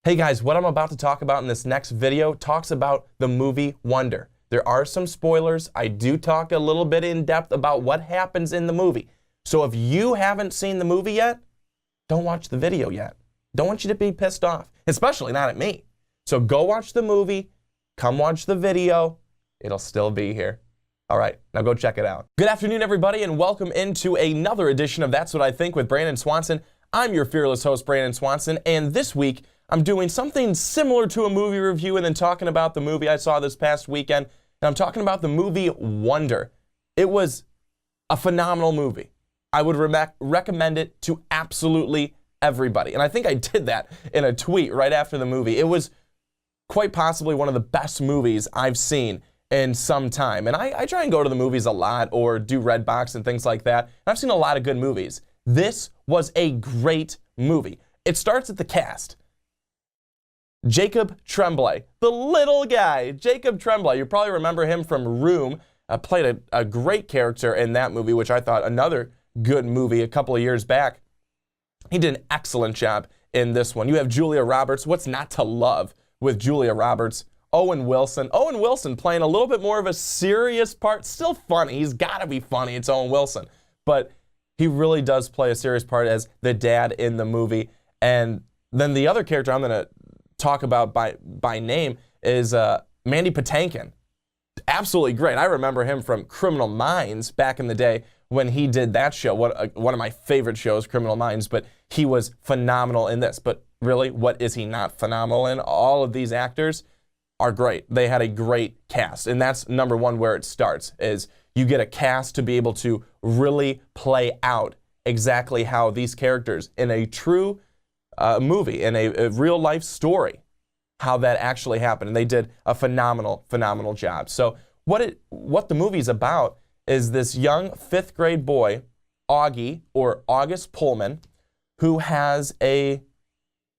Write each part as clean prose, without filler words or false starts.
Hey guys, what I'm about to talk about in this next video talks about the movie Wonder. There are some spoilers. I do talk a little bit in depth about what happens in the movie. So if you haven't seen the movie yet, don't watch the video yet. Don't want you to be pissed off, especially not at me. So go watch the movie, come watch the video. It'll still be here. All right, now go check it out. Good afternoon, everybody, and welcome into another edition of That's What I Think with Brandon Swanson. I'm your fearless host, Brandon Swanson, and this week, I'm doing something similar to a movie review and then talking about the movie I saw this past weekend. And I'm talking about the movie Wonder. It was a phenomenal movie. I would recommend it to absolutely everybody. And I think I did that in a tweet right after the movie. It was quite possibly one of the best movies I've seen in some time. And I try and go to the movies a lot or do Redbox and things like that. And I've seen a lot of good movies. This was a great movie. It starts at the cast. Jacob Tremblay, the little guy, Jacob Tremblay. You probably remember him from Room. Played a great character in that movie, which I thought another good movie a couple of years back. He did an excellent job in this one. You have Julia Roberts. What's not to love with Julia Roberts? Owen Wilson. Owen Wilson playing a little bit more of a serious part. Still funny. He's got to be funny. It's Owen Wilson. But he really does play a serious part as the dad in the movie. And then the other character I'm going to talk about by name is Mandy Patinkin. Absolutely great. I remember him from Criminal Minds back in the day when he did that show. One of my favorite shows, Criminal Minds, but he was phenomenal in this. But really, what is he not phenomenal in? All of these actors are great. They had a great cast, and that's number one where it starts, is you get a cast to be able to really play out exactly how these characters in a true movie, in a real life story, how that actually happened. And they did a phenomenal job. So what the movie's about is this young 5th grade boy, Augie, or August Pullman, who has a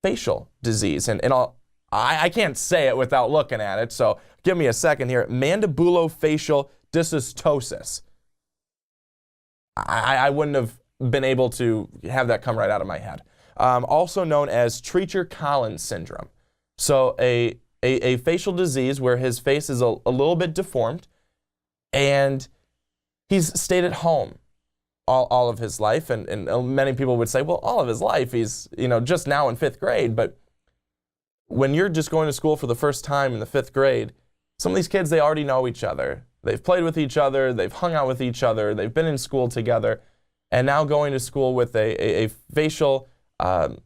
facial disease. And I can't say it without looking at it, so give me a second here. Mandibulofacial dysostosis. I wouldn't have been able to have that come right out of my head. Also known as Treacher-Collins syndrome. So a facial disease where his face is a little bit deformed, and he's stayed at home all of his life, and many people would say, well, all of his life, he's just now in 5th grade, but when you're just going to school for the first time in the 5th grade, some of these kids, they already know each other. They've played with each other, they've hung out with each other, they've been in school together, and now going to school with a facial kind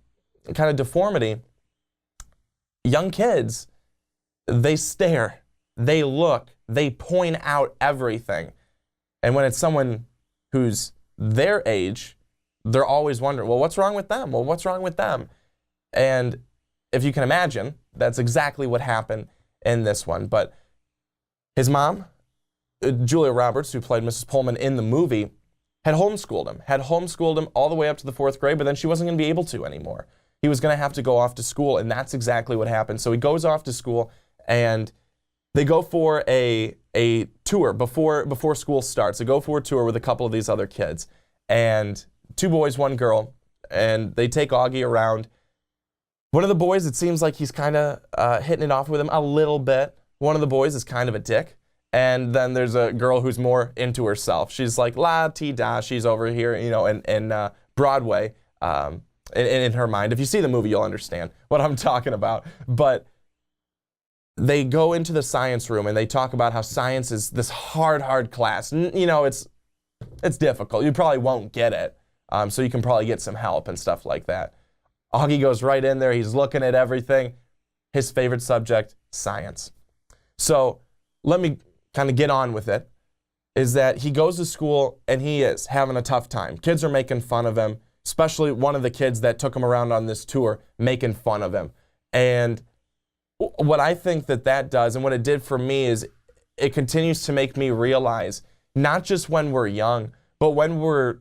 of deformity. Young kids, they stare, they look, they point out everything. And when it's someone who's their age, they're always wondering, well, what's wrong with them? Well, what's wrong with them? And if you can imagine, that's exactly what happened in this one. But his mom, Julia Roberts, who played Mrs. Pullman in the movie, had homeschooled him all the way up to the 4th grade, but then she wasn't going to be able to anymore. He was going to have to go off to school, and that's exactly what happened. So he goes off to school, and they go for a tour before school starts. They go for a tour with a couple of these other kids, and 2 boys, 1 girl, and they take Augie around. One of the boys, it seems like he's kind of hitting it off with him a little bit. One of the boys is kind of a dick. And then there's a girl who's more into herself. She's like la-ti-da. She's over here, in Broadway, in her mind. If you see the movie, you'll understand what I'm talking about. But they go into the science room and they talk about how science is this hard class. It's difficult. You probably won't get it. So you can probably get some help and stuff like that. Augie goes right in there. He's looking at everything. His favorite subject, science. So let me kind of get on with it, is that he goes to school and he is having a tough time. Kids are making fun of him, especially one of the kids that took him around on this tour, making fun of him. And what I think that does, and what it did for me, is it continues to make me realize, not just when we're young, but when we're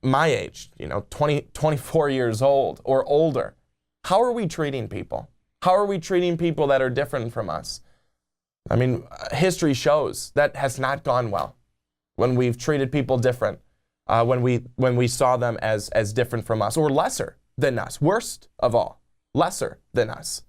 my age, 20, 24 years old or older, how are we treating people? How are we treating people that are different from us? I mean, history shows that has not gone well when we've treated people different, when we saw them as different from us or lesser than us. Worst of all, lesser than us.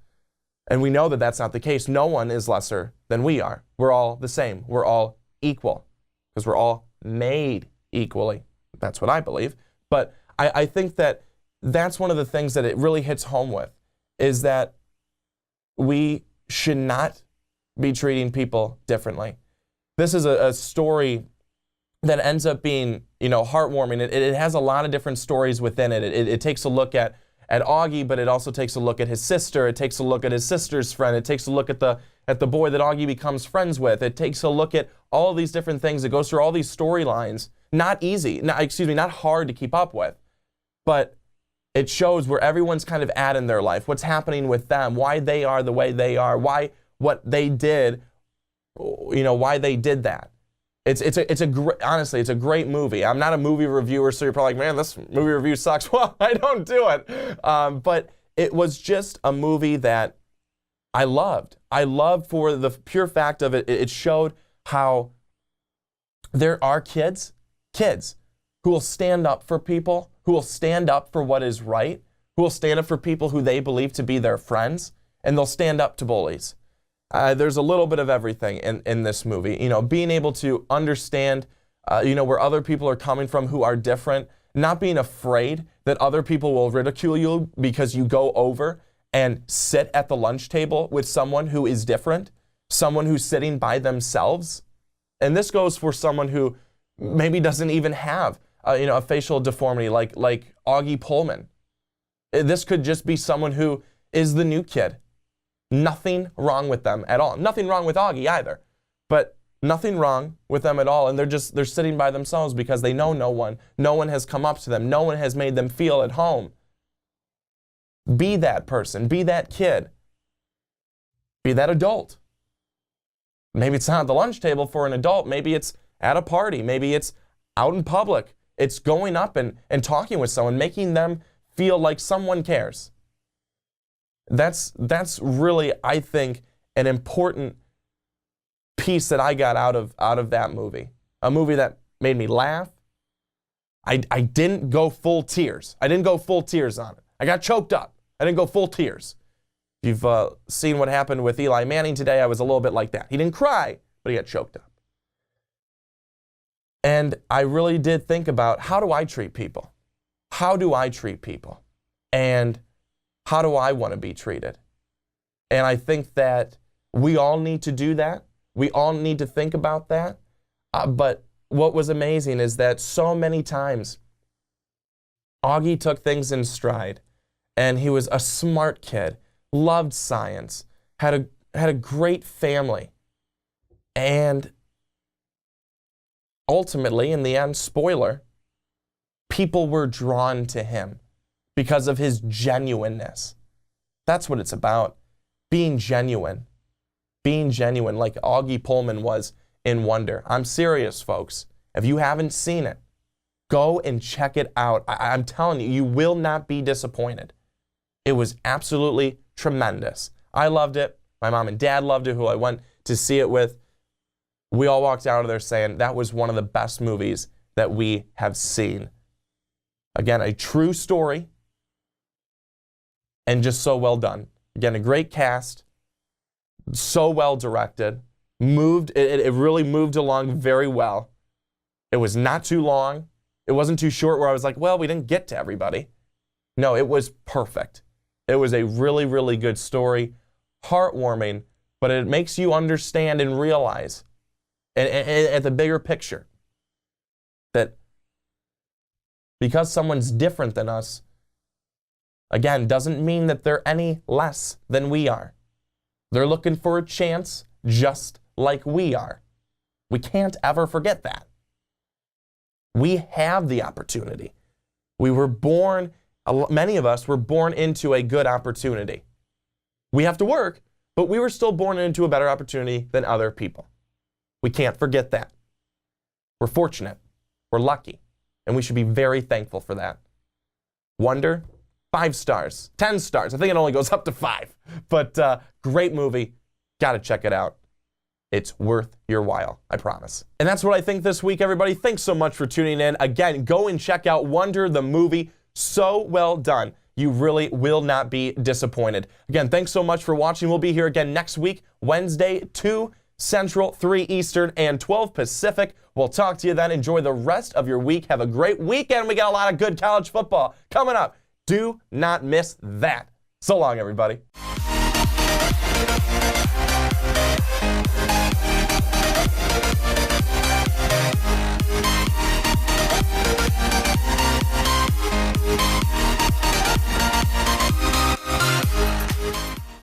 And we know that that's not the case. No one is lesser than we are. We're all the same. We're all equal because we're all made equally. That's what I believe. But I think that that's one of the things that it really hits home with, is that we should not be treating people differently. This is a story that ends up being, heartwarming. It has a lot of different stories within it. It takes a look at Augie, but it also takes a look at his sister. It takes a look at his sister's friend. It takes a look at the boy that Augie becomes friends with. It takes a look at all these different things. It goes through all these storylines. Not hard to keep up with, but it shows where everyone's kind of at in their life, what's happening with them, why they are the way they are, why they did that. Honestly, it's a great movie. I'm not a movie reviewer, so you're probably like, man, this movie review sucks. Well, I don't do it. But it was just a movie that I loved. I loved for the pure fact of it. It showed how there are kids who will stand up for people, who will stand up for what is right, who will stand up for people who they believe to be their friends, and they'll stand up to bullies. There's a little bit of everything in this movie. Being able to understand, where other people are coming from who are different, not being afraid that other people will ridicule you because you go over and sit at the lunch table with someone who is different, someone who's sitting by themselves. And this goes for someone who maybe doesn't even have, a facial deformity like Augie Pullman. This could just be someone who is the new kid. Nothing wrong with them at all. Nothing wrong with Augie either, but nothing wrong with them at all. And they're sitting by themselves because they know no one. No one has come up to them. No one has made them feel at home. Be that person. Be that kid. Be that adult. Maybe it's not at the lunch table for an adult. Maybe it's at a party. Maybe it's out in public. It's going up and talking with someone, making them feel like someone cares. That's really, I think, an important piece that I got out of that movie. A movie that made me laugh. I didn't go full tears. I didn't go full tears on it. I got choked up. I didn't go full tears. If you've seen what happened with Eli Manning today, I was a little bit like that. He didn't cry, but he got choked up. And I really did think about, how do I treat people? How do I treat people? And how do I want to be treated? And I think that we all need to do that. We all need to think about that. But what was amazing is that so many times, Augie took things in stride. And he was a smart kid, loved science, had a great family. And ultimately, in the end, spoiler, people were drawn to him because of his genuineness. That's what it's about. Being genuine. Being genuine like Augie Pullman was in Wonder. I'm serious, folks. If you haven't seen it, go and check it out. I'm telling you, you will not be disappointed. It was absolutely tremendous. I loved it. My mom and dad loved it, who I went to see it with. We all walked out of there saying that was one of the best movies that we have seen. Again, a true story and just so well done. Again, a great cast, so well directed, it really moved along very well. It was not too long. It wasn't too short where I was like, well, we didn't get to everybody. No, it was perfect. It was a really, really good story, heartwarming, but it makes you understand and realize at the bigger picture that because someone's different than us, again, doesn't mean that they're any less than we are. They're looking for a chance just like we are. We can't ever forget that. We have the opportunity. We were born, many of us were born into a good opportunity. We have to work, but we were still born into a better opportunity than other people. We can't forget that. We're fortunate. We're lucky. And we should be very thankful for that. Wonder, 5 stars, 10 stars. I think it only goes up to 5. But great movie. Got to check it out. It's worth your while, I promise. And that's what I think this week, everybody. Thanks so much for tuning in. Again, go and check out Wonder the movie. So well done. You really will not be disappointed. Again, thanks so much for watching. We'll be here again next week, Wednesday, 2 Central, 3 Eastern, and 12 Pacific. We'll talk to you then. Enjoy the rest of your week. Have a great weekend. We got a lot of good college football coming up. Do not miss that. So long, everybody.